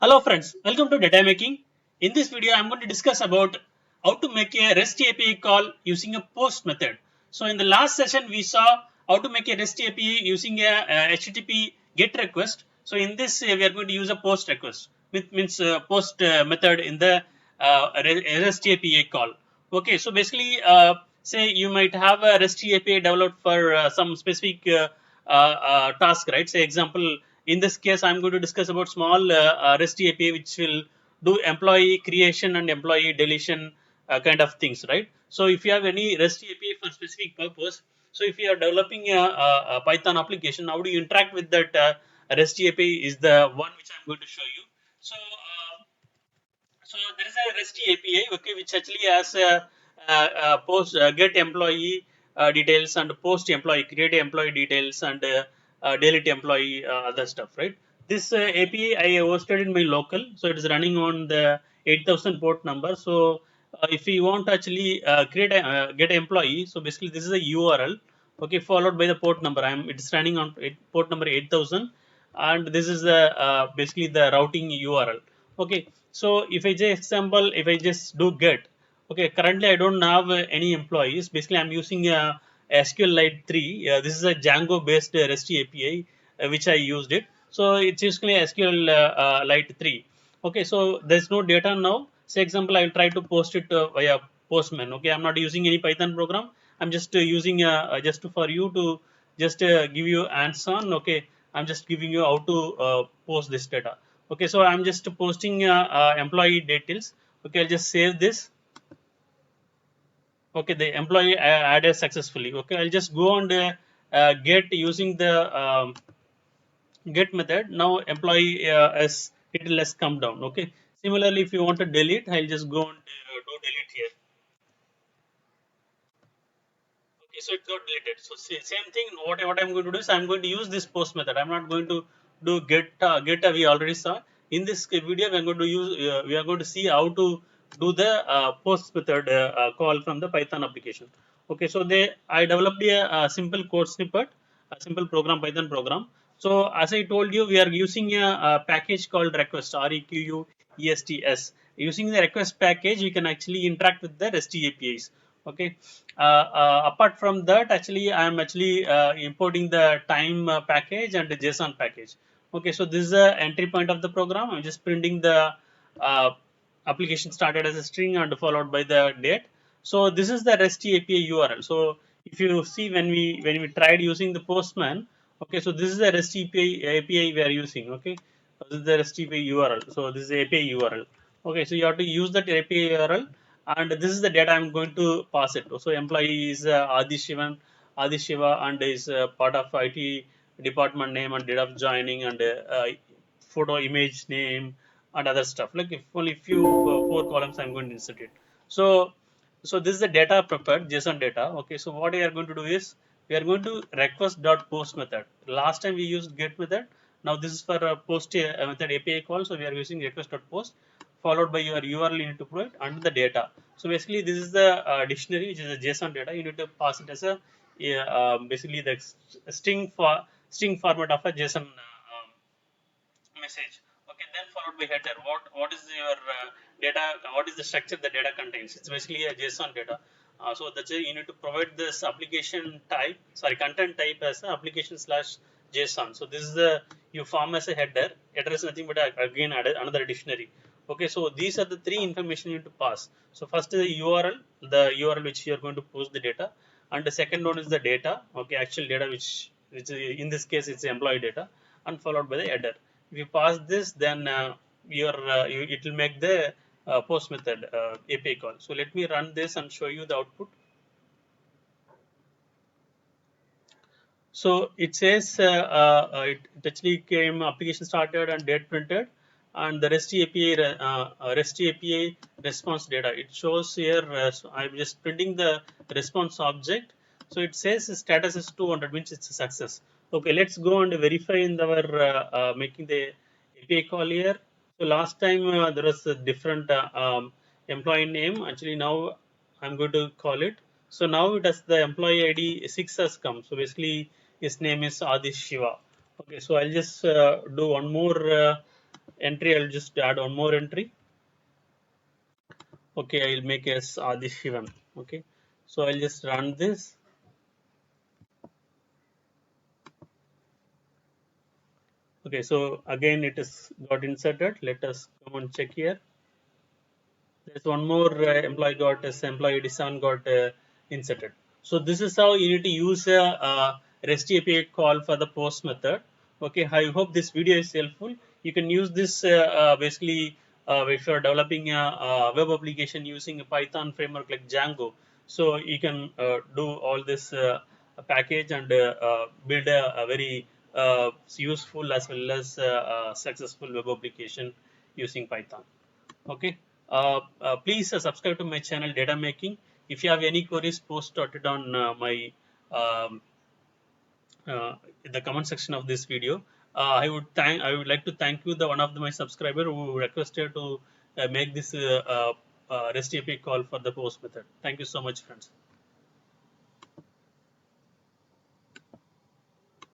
Hello friends, welcome to Data Making. In this video, I'm going to discuss about how to make a REST API call using a POST method. So in the last session, we saw how to make a REST API using a HTTP GET request. So in this, we are going to use a POST request, which means POST method in the REST API call. Okay, so basically, say you might have a REST API developed for some specific task, right? Say example, in this case, I'm going to discuss about small REST API which will do employee creation and employee deletion kind of things, right? So if you have any REST API for specific purpose, so if you are developing a Python application, how do you interact with that REST API is the one which I'm going to show you. So there is a REST API, okay, which actually has post get employee details and post employee, create employee details and delete employee other stuff, right? This API I hosted in my local, so it is running on the 8000 port number. So if you want to actually create a get employee, so basically this is a URL, okay, followed by the port number. It's running on port number 8000, and this is the basically the routing URL. Okay, so if I just example, if I just do get, okay, currently I don't have any employees. Basically, I'm using SQLite 3. This is a Django based REST API which I used it. So it's basically SQLite 3. Okay, so there's no data now. Say example, I will try to post it via Postman. Okay, I'm not using any Python program. I'm just using just for you to just give you hands on. Okay, I'm just giving you how to post this data. Okay, so I'm just posting employee details. Okay, I'll just save this. Okay, the employee added successfully. Okay, I'll just go and get using the get method. Now employee as it will less come down. Okay, similarly, if you want to delete, I'll just go and do delete here. Okay, so it got deleted. So same thing. What I'm going to do is I'm going to use this post method. I'm not going to do get. We already saw in this video. We are going to use. We are going to see how to do the post method call from the Python application. Okay, so I developed a simple code snippet, a simple program, Python program. So as I told you, we are using a package called request, REQUESTS. Using the request package, we can actually interact with the REST APIs. Okay, apart from that, actually I am actually importing the time package and the JSON package. Okay, so this is the entry point of the program. I'm just printing the uh, application started as a string and followed by the date. So this is the REST API URL. So if you see when we tried using the Postman, okay, so this is the REST API we are using. Okay, this is the REST API URL. So this is the API URL. Okay, so you have to use that API URL, and this is the data I'm going to pass it to. So employee is Adi Shiva, and is part of IT department name and date of joining and photo image name and other stuff. Like if only few four columns I'm going to insert it. So so this is the data prepared JSON data. Okay, so what we are going to do is we are going to request.post method. Last time we used get method. Now this is for a post method API call. So we are using request.post followed by your URL you need to provide and the data. So basically this is the dictionary which is a JSON data. You need to pass it as a basically the string format of a JSON message. Okay, then followed by header. What is your data? What is the structure the data contains? It's basically a JSON data. So that's why you need to provide this application type, sorry, content type as a application slash JSON. So this is the you form as a header. Header is nothing but again added another dictionary. Okay, so these are the three information you need to pass. So first is the URL which you are going to post the data, and the second one is the data. Okay, actual data which in this case it's employee data, and followed by the header. If you pass this, then it will make the post method API call. So let me run this and show you the output. So it says it actually came application started and date printed, and the REST API response data. It shows here. So I'm just printing the response object. So it says the status is 200, means it's a success. Okay, let's go and verify in our making the API call here. So last time there was a different employee name. Actually now I'm going to call it. So now it has the employee ID 6 has come. So basically his name is Adi Shiva. Okay, so I'll just do one more entry, I'll just add one more entry. Okay, I'll make as Adi Shivan. Okay, so I'll just run this. Okay, so again it is got inserted. Let us come and check here. There's one more employee got as employee ID7 got inserted. So this is how you need to use a REST API call for the post method. Okay, I hope this video is helpful. You can use this basically if you're developing a web application using a Python framework like Django. So you can do all this package and build a very useful as well as successful web application using Python. Okay, please subscribe to my channel Data Making. If you have any queries, post it on my um, in the comment section of this video. I would like to thank you, the one of my subscriber who requested to make this REST API call for the post method. Thank you so much, friends.